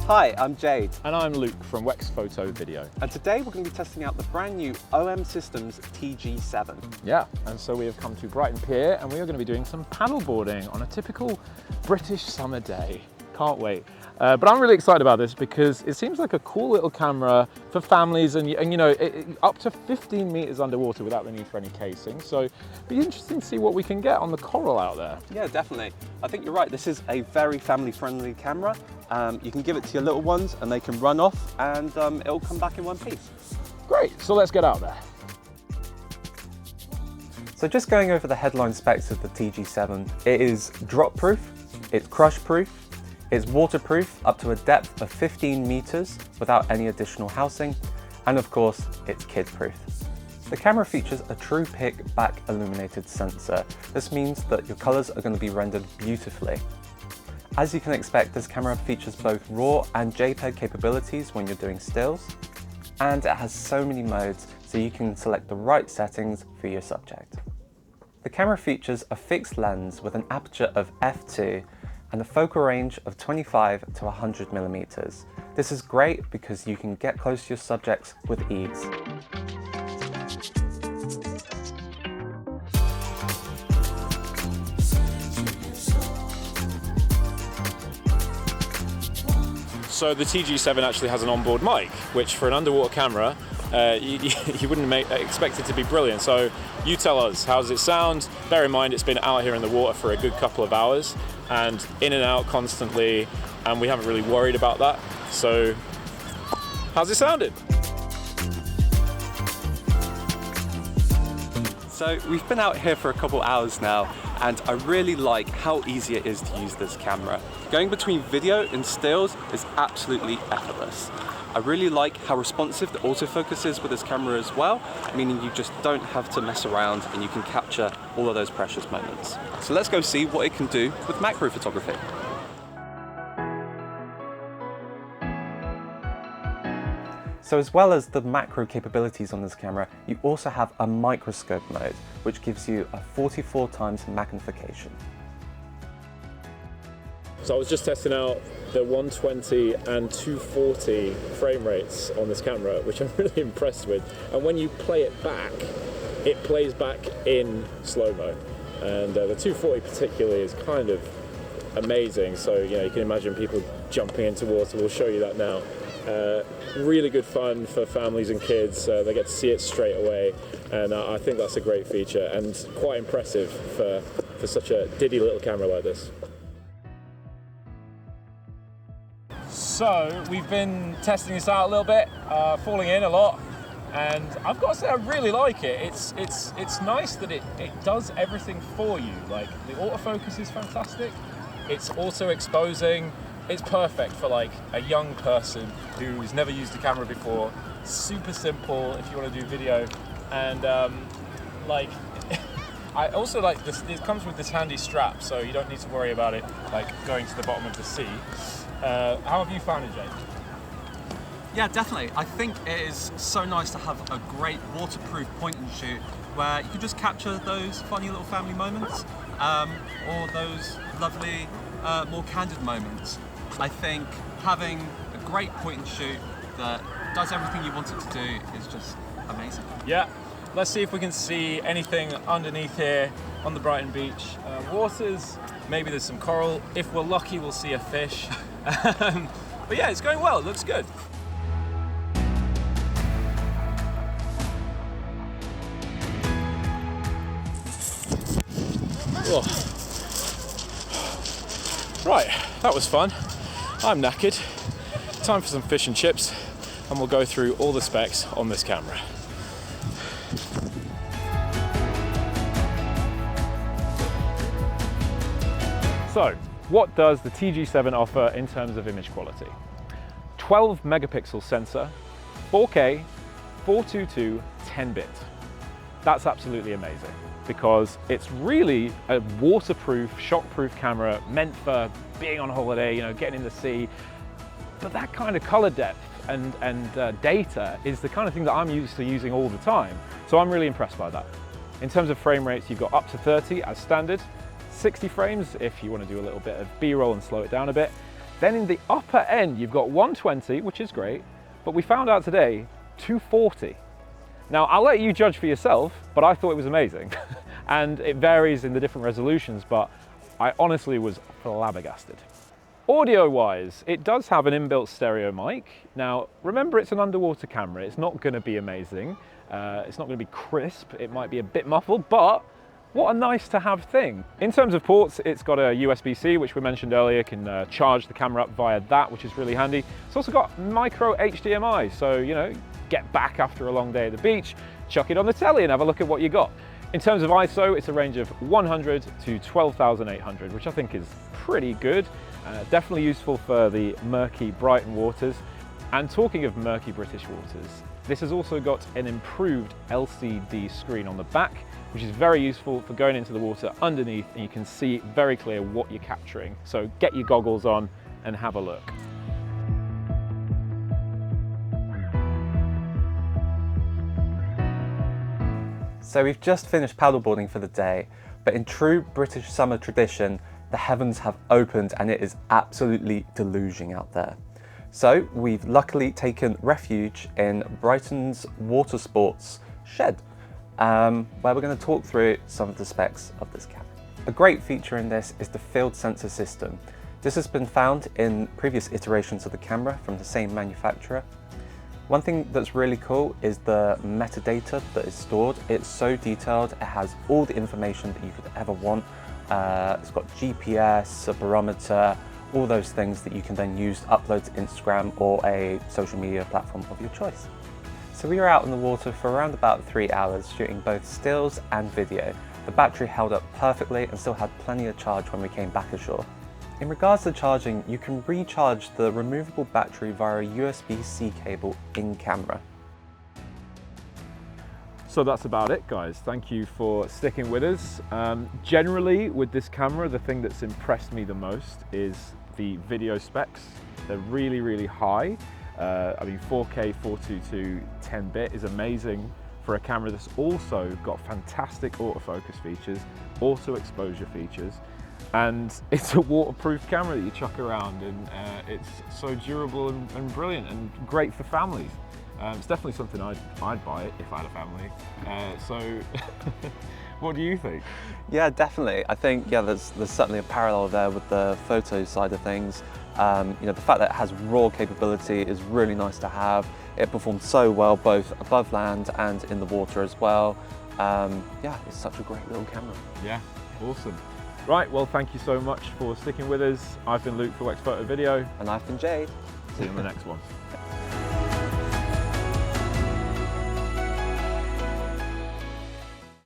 Hi, I'm Jade. And I'm Luke from Wex Photo Video. And today we're going to be testing out the brand new OM Systems TG-7. Yeah, and so we have come to Brighton Pier and we are going to be doing some paddleboarding on a typical British summer day. Can't wait. But I'm really excited about this because it seems like a cool little camera for families and you know, up to 15 meters underwater without the need for any casing. So it'd be interesting to see what we can get on the coral out there. Yeah, definitely. I think you're right. This is a very family-friendly camera. You can give it to your little ones and they can run off and it'll come back in one piece. Great, so let's get out there. So just going over the headline specs of the TG-7, it is drop-proof, it's crush-proof, it's waterproof up to a depth of 15 meters without any additional housing, and of course, it's kid-proof. The camera features a TruePic back illuminated sensor. This means that your colors are going to be rendered beautifully. As you can expect, this camera features both RAW and Jpeg capabilities when you're doing stills, and it has so many modes so you can select the right settings for your subject. The camera features a fixed lens with an aperture of f2 and a focal range of 25 to 100 millimeters. This is great because you can get close to your subjects with ease. So the TG-7 actually has an onboard mic, which for an underwater camera, you wouldn't expect it to be brilliant. So you tell us, how does it sound? Bear in mind it's been out here in the water for a good couple of hours and in and out constantly, and we haven't really worried about that. So how's it sounded? So we've been out here for a couple hours now, and I really like how easy it is to use this camera. Going between video and stills is absolutely effortless. I really like how responsive the autofocus is with this camera as well, meaning you just don't have to mess around and you can capture all of those precious moments. So let's go see what it can do with macro photography. So as well as the macro capabilities on this camera, you also have a microscope mode, which gives you a 44 times magnification. So I was just testing out the 120 and 240 frame rates on this camera, which I'm really impressed with. And when you play it back, it plays back in slow-mo. And the 240 particularly is kind of amazing. So, you know, you can imagine people jumping into water. We'll show you that now. Really good fun for families and kids. They get to see it straight away, and I think that's a great feature and quite impressive for such a diddy little camera like this. So we've been testing this out a little bit, falling in a lot, and I've got to say I really like it. It's nice that it does everything for you. Like, the autofocus is fantastic. It's auto exposing. It's perfect for like a young person who's never used a camera before. Super simple if you want to do video, and like I also like this. It comes with this handy strap, so you don't need to worry about it like going to the bottom of the sea. How have you found it, Jade? Yeah, definitely. I think it is so nice to have a great waterproof point and shoot where you can just capture those funny little family moments or those lovely, more candid moments. I think having a great point and shoot that does everything you want it to do is just amazing. Yeah, let's see if we can see anything underneath here on the Brighton beach. Waters, maybe there's some coral. If we're lucky, we'll see a fish. But yeah, it's going well, it looks good. Oh. Right, that was fun. I'm knackered. Time for some fish and chips, and we'll go through all the specs on this camera. So, what does the TG-7 offer in terms of image quality? 12 megapixel sensor, 4K, 422, 10-bit. That's absolutely amazing because it's really a waterproof, shockproof camera meant for being on holiday, you know, getting in the sea. But that kind of color depth and data is the kind of thing that I'm used to using all the time. So I'm really impressed by that. In terms of frame rates, you've got up to 30 as standard, 60 frames if you want to do a little bit of B-roll and slow it down a bit. Then in the upper end, you've got 120, which is great, but we found out today, 240. Now, I'll let you judge for yourself, but I thought it was amazing. And it varies in the different resolutions, but I honestly was flabbergasted. Audio-wise, it does have an inbuilt stereo mic. Now, remember, it's an underwater camera. It's not gonna be amazing. It's not gonna be crisp. It might be a bit muffled, but what a nice to have thing. In terms of ports, it's got a USB-C, which we mentioned earlier, can charge the camera up via that, which is really handy. It's also got micro HDMI, so, you know, get back after a long day at the beach, chuck it on the telly and have a look at what you got. In terms of ISO, it's a range of 100 to 12,800, which I think is pretty good. Definitely useful for the murky Brighton waters. And talking of murky British waters, this has also got an improved LCD screen on the back, which is very useful for going into the water underneath, and you can see very clear what you're capturing. So get your goggles on and have a look. So we've just finished paddleboarding for the day, but in true British summer tradition, the heavens have opened and it is absolutely deluging out there. So we've luckily taken refuge in Brighton's water sports shed, where we're going to talk through some of the specs of this camera. A great feature in this is the field sensor system. This has been found in previous iterations of the camera from the same manufacturer. One thing that's really cool is the metadata that is stored. It's so detailed, it has all the information that you could ever want. It's got GPS, a barometer, all those things that you can then use to upload to Instagram or a social media platform of your choice. So we were out in the water for around about 3 hours shooting both stills and video. The battery held up perfectly and still had plenty of charge when we came back ashore. In regards to charging, you can recharge the removable battery via a USB-C cable in camera. So that's about it, guys. Thank you for sticking with us. Generally, with this camera, the thing that's impressed me the most is the video specs. They're really, really high. I mean, 4K 422 10-bit is amazing for a camera that's also got fantastic autofocus features, auto exposure features, and it's a waterproof camera that you chuck around, and it's so durable and brilliant and great for families. It's definitely something I'd buy it if I had a family. So what do you think? Yeah, definitely. I think, yeah, there's certainly a parallel there with the photo side of things. You know, the fact that it has RAW capability is really nice to have. It performs so well both above land and in the water as well. Yeah, it's such a great little camera. Yeah, awesome. Right, well, thank you so much for sticking with us. I've been Luke for Wax Photo Video. And I've been Jade. See you in the next one.